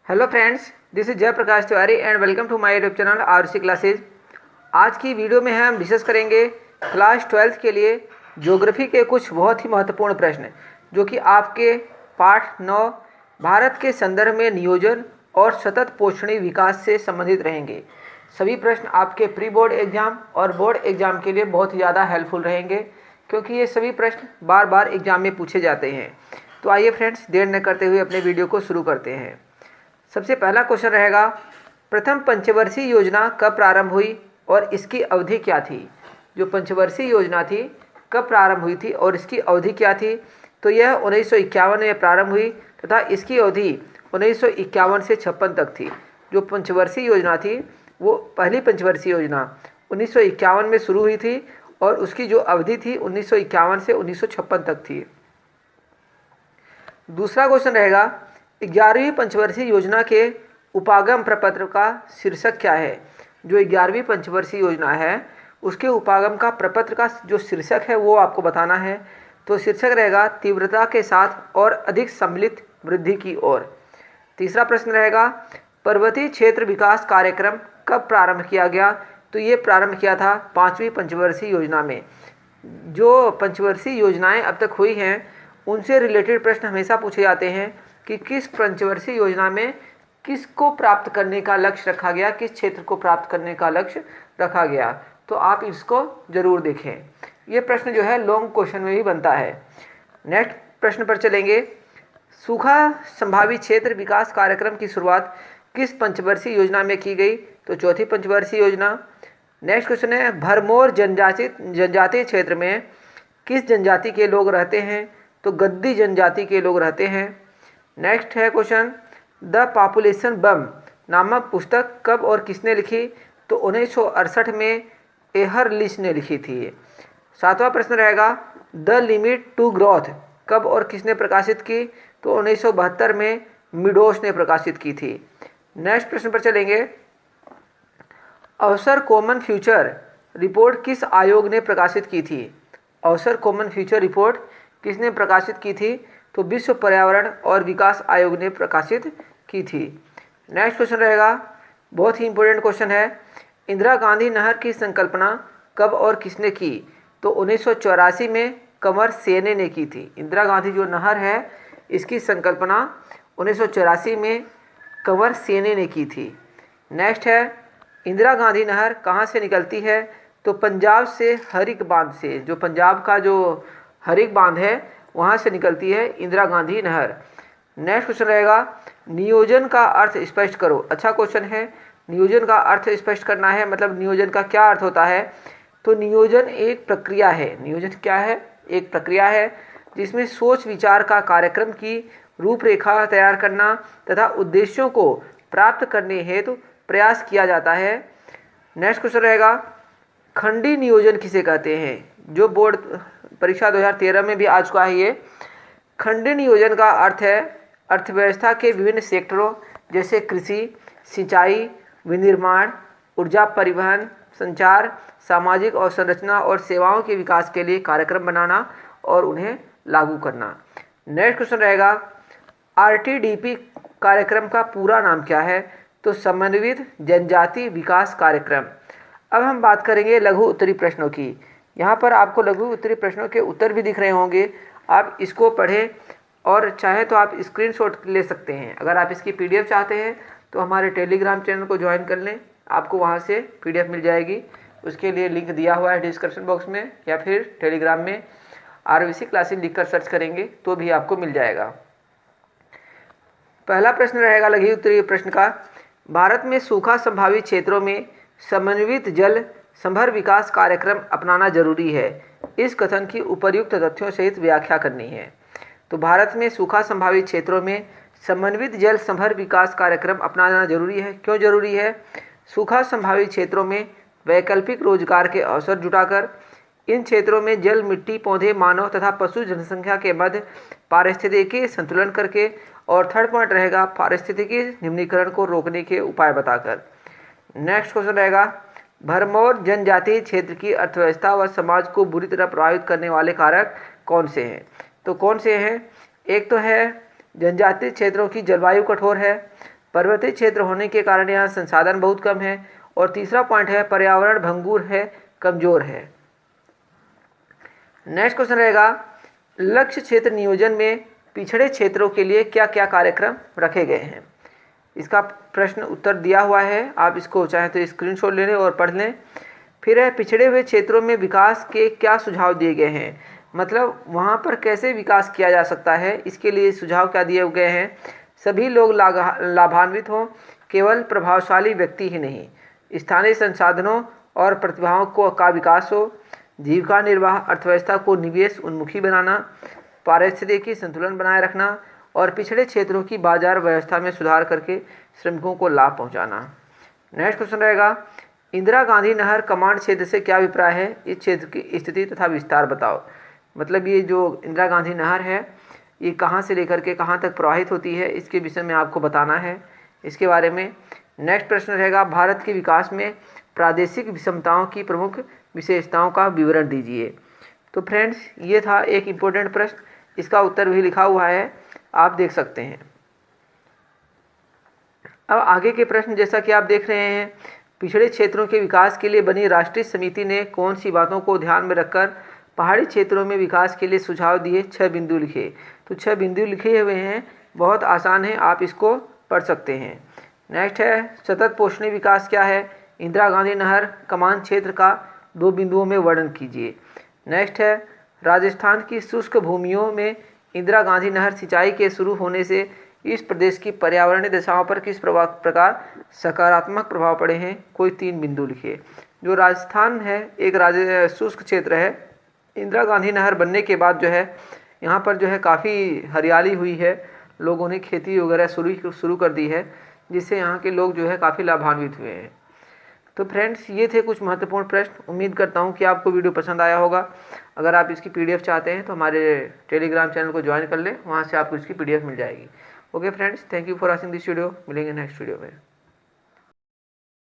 Hello friends, this is Jayprakash Tiwari and welcome to my YouTube channel RC classes. आज की video में हम discuss करेंगे क्लास 12th के लिए ज्योग्राफी के कुछ बहुत ही महत्वपूर्ण प्रश्न जो कि आपके पाठ 9 भारत के संदर्भ में नियोजन और सतत पोषणीय विकास से संबंधित रहेंगे। सभी प्रश्न आपके प्री बोर्ड एग्जाम और बोर्ड एग्जाम के लिए बहुत ही ज़्यादा हेल्पफुल रहेंगे, क्योंकि ये सभी प्रश्न बार बार एग्जाम में पूछे जाते हैं। तो आइए फ्रेंड्स, देर न करते हुए अपने वीडियो को शुरू करते हैं। सबसे पहला क्वेश्चन रहेगा, प्रथम पंचवर्षीय योजना कब प्रारंभ हुई और इसकी अवधि क्या थी। जो पंचवर्षीय योजना थी कब प्रारंभ हुई थी और इसकी अवधि क्या थी, तो यह 1951 में प्रारंभ हुई तथा इसकी अवधि 1951 से 56 तक थी। जो पंचवर्षीय योजना थी वो पहली पंचवर्षीय योजना 1951 में शुरू हुई थी और उसकी जो अवधि थी 1951 से 1956 तक थी। दूसरा क्वेश्चन रहेगा, 11वीं पंचवर्षीय योजना के उपागम प्रपत्र का शीर्षक क्या है। जो 11वीं पंचवर्षीय योजना है उसके उपागम का प्रपत्र का जो शीर्षक है वो आपको बताना है। तो शीर्षक रहेगा तीव्रता के साथ और अधिक सम्मिलित वृद्धि की ओर। तीसरा प्रश्न रहेगा, पर्वतीय क्षेत्र विकास कार्यक्रम कब प्रारंभ किया गया। तो ये प्रारंभ किया था 5वीं पंचवर्षीय योजना में। जो पंचवर्षीय योजनाएं अब तक हुई हैं उनसे रिलेटेड प्रश्न हमेशा पूछे जाते हैं कि किस पंचवर्षीय योजना में किसको प्राप्त करने का लक्ष्य रखा गया, किस क्षेत्र को प्राप्त करने का लक्ष्य रखा गया। तो आप इसको जरूर देखें, ये प्रश्न जो है लॉन्ग क्वेश्चन में भी बनता है। नेक्स्ट प्रश्न पर चलेंगे, सूखा संभावित क्षेत्र विकास कार्यक्रम की शुरुआत किस पंचवर्षीय योजना में की गई। तो चौथी पंचवर्षीय योजना। नेक्स्ट क्वेश्चन है, भरमौर जनजातीय क्षेत्र में किस जनजाति के लोग रहते हैं। तो गद्दी जनजाति के लोग रहते हैं। नेक्स्ट है क्वेश्चन, द पॉपुलेशन बम नामक पुस्तक कब और किसने लिखी। तो 1968 में एहरलिच ने लिखी थी। सातवां प्रश्न रहेगा, द लिमिट टू ग्रोथ कब और किसने प्रकाशित की। तो 1972 में मिडोस ने प्रकाशित की थी। नेक्स्ट प्रश्न पर चलेंगे, अवसर कॉमन फ्यूचर रिपोर्ट किस आयोग ने प्रकाशित की थी। अवसर कॉमन फ्यूचर रिपोर्ट किसने प्रकाशित की थी। तो विश्व पर्यावरण और विकास आयोग ने प्रकाशित की थी। नेक्स्ट क्वेश्चन रहेगा, बहुत ही इंपॉर्टेंट क्वेश्चन है, इंदिरा गांधी नहर की संकल्पना कब और किसने की। तो 1984 में कंवर सेने ने की थी। इंदिरा गांधी जो नहर है इसकी संकल्पना 1984 में कंवर सेने ने की थी। नेक्स्ट है, इंदिरा गांधी नहर कहाँ से निकलती है। तो पंजाब से हरिक बांध से, जो पंजाब का जो हरिक बांध है वहाँ से निकलती है इंदिरा गांधी नहर। नेक्स्ट क्वेश्चन रहेगा, नियोजन का अर्थ स्पष्ट करो। अच्छा क्वेश्चन है, नियोजन का अर्थ स्पष्ट करना है, मतलब नियोजन का क्या अर्थ होता है। तो नियोजन एक प्रक्रिया है। नियोजन क्या है, एक प्रक्रिया है जिसमें सोच विचार का कार्यक्रम की रूपरेखा तैयार करना तथा उद्देश्यों को प्राप्त करने हेतु प्रयास किया जाता है। नेक्स्ट क्वेश्चन रहेगा, खंडी नियोजन किसे कहते हैं। जो बोर्ड परीक्षा 2013 में भी आ चुका है। ये खंडी नियोजन का अर्थ है अर्थव्यवस्था के विभिन्न सेक्टरों जैसे कृषि, सिंचाई, विनिर्माण, ऊर्जा, परिवहन, संचार, सामाजिक और संरचना और सेवाओं के विकास के लिए कार्यक्रम बनाना और उन्हें लागू करना। नेक्स्ट क्वेश्चन रहेगा, आरटीडीपी कार्यक्रम का पूरा नाम क्या है। तो समन्वित जनजाति विकास कार्यक्रम। अब हम बात करेंगे लघु उत्तरी प्रश्नों की। यहाँ पर आपको लघु उत्तरी प्रश्नों के उत्तर भी दिख रहे होंगे, आप इसको पढ़ें और चाहे तो आप स्क्रीनशॉट ले सकते हैं। अगर आप इसकी पीडीएफ चाहते हैं तो हमारे टेलीग्राम चैनल को ज्वाइन कर लें, आपको वहाँ से पीडीएफ मिल जाएगी। उसके लिए लिंक दिया हुआ है डिस्क्रिप्शन बॉक्स में, या फिर टेलीग्राम में आरवीसी क्लासेस लिखकर सर्च करेंगे तो भी आपको मिल जाएगा। पहला प्रश्न रहेगा लघु उत्तरी प्रश्न का, भारत में सूखा संभावित क्षेत्रों में समन्वित जल संभर विकास कार्यक्रम अपनाना जरूरी है। इस कथन की उपर्युक्त तथ्यों सहित व्याख्या करनी है। तो भारत में सूखा संभावित क्षेत्रों में समन्वित जल संभर विकास कार्यक्रम अपनाना जरूरी है। क्यों जरूरी है। सूखा संभावित क्षेत्रों में वैकल्पिक रोजगार के अवसर जुटाकर इन क्षेत्रों में जल, मिट्टी, पौधे, मानव तथा पशु जनसंख्या के मध्य पारिस्थितिकी संतुलन करके, और थर्ड पॉइंट रहेगा पारिस्थितिकी निम्नीकरण को रोकने के उपाय बताकर। नेक्स्ट क्वेश्चन रहेगा, भरमौर जनजातीय क्षेत्र की अर्थव्यवस्था व समाज को बुरी तरह प्रभावित करने वाले कारक कौन से हैं। तो कौन से हैं, एक तो है जनजातीय क्षेत्रों की जलवायु कठोर है, पर्वतीय क्षेत्र होने के कारण यहाँ संसाधन बहुत कम है। और तीसरा पॉइंट है पर्यावरण भंगुर है, कमजोर है। नेक्स्ट क्वेश्चन रहेगा लक्ष्य क्षेत्र नियोजन में पिछड़े क्षेत्रों के लिए क्या क्या कार्यक्रम रखे गए हैं। इसका प्रश्न उत्तर दिया हुआ है, आप इसको चाहें तो स्क्रीनशॉट ले लें और पढ़ लें। फिर है पिछड़े हुए क्षेत्रों में विकास के क्या सुझाव दिए गए हैं, मतलब वहाँ पर कैसे विकास किया जा सकता है, इसके लिए सुझाव क्या दिए गए हैं। सभी लोग लाभान्वित हों, केवल प्रभावशाली व्यक्ति ही नहीं, स्थानीय संसाधनों और प्रतिभाओं का विकास हो, जीविका निर्वाह अर्थव्यवस्था को निवेश उन्मुखी बनाना, पारिस्थितिकी संतुलन बनाए रखना और पिछड़े क्षेत्रों की बाजार व्यवस्था में सुधार करके श्रमिकों को लाभ पहुंचाना। नेक्स्ट क्वेश्चन रहेगा इंदिरा गांधी नहर कमांड क्षेत्र से क्या अभिप्राय है, इस क्षेत्र की स्थिति तथा विस्तार बताओ। मतलब ये जो इंदिरा गांधी नहर है ये कहाँ से लेकर के कहाँ तक प्रवाहित होती है, इसके विषय में आपको बताना है इसके बारे में। नेक्स्ट प्रश्न रहेगा भारत के विकास में प्रादेशिक विषमताओं की प्रमुख विशेषताओं का विवरण दीजिए। तो फ्रेंड्स ये था एक इम्पोर्टेंट प्रश्न, इसका उत्तर भी लिखा हुआ है, आप देख सकते हैं। अब आगे के प्रश्न जैसा कि आप देख रहे हैं, पिछड़े क्षेत्रों के विकास के लिए बनी राष्ट्रीय समिति ने कौन सी बातों को ध्यान में रखकर पहाड़ी क्षेत्रों में विकास के लिए सुझाव दिए। 6 बिंदु लिखे। तो 6 बिंदु लिखे हुए हैं, बहुत आसान है, आप इसको पढ़ सकते हैं। नेक्स्ट है सतत पोषणीय विकास क्या है, इंदिरा गांधी नहर कमान क्षेत्र का 2 बिंदुओं में वर्णन कीजिए। नेक्स्ट है राजस्थान की शुष्क भूमियों में इंदिरा गांधी नहर सिंचाई के शुरू होने से इस प्रदेश की पर्यावरणीय दशाओं पर किस प्रकार सकारात्मक प्रभाव पड़े हैं, कोई 3 बिंदु लिखिए। जो राजस्थान है एक शुष्क क्षेत्र है, इंदिरा गांधी नहर बनने के बाद जो है यहाँ पर जो है काफ़ी हरियाली हुई है, लोगों ने खेती वगैरह शुरू कर दी है, जिससे यहाँ के लोग जो है काफ़ी लाभान्वित हुए हैं। तो फ्रेंड्स ये थे कुछ महत्वपूर्ण प्रश्न। उम्मीद करता हूँ कि आपको वीडियो पसंद आया होगा। अगर आप इसकी PDF चाहते हैं तो हमारे टेलीग्राम चैनल को ज्वाइन कर लें, वहाँ से आपको इसकी PDF मिल जाएगी। Okay friends, thank you for watching this video. मिलेंगे नेक्स्ट वीडियो में।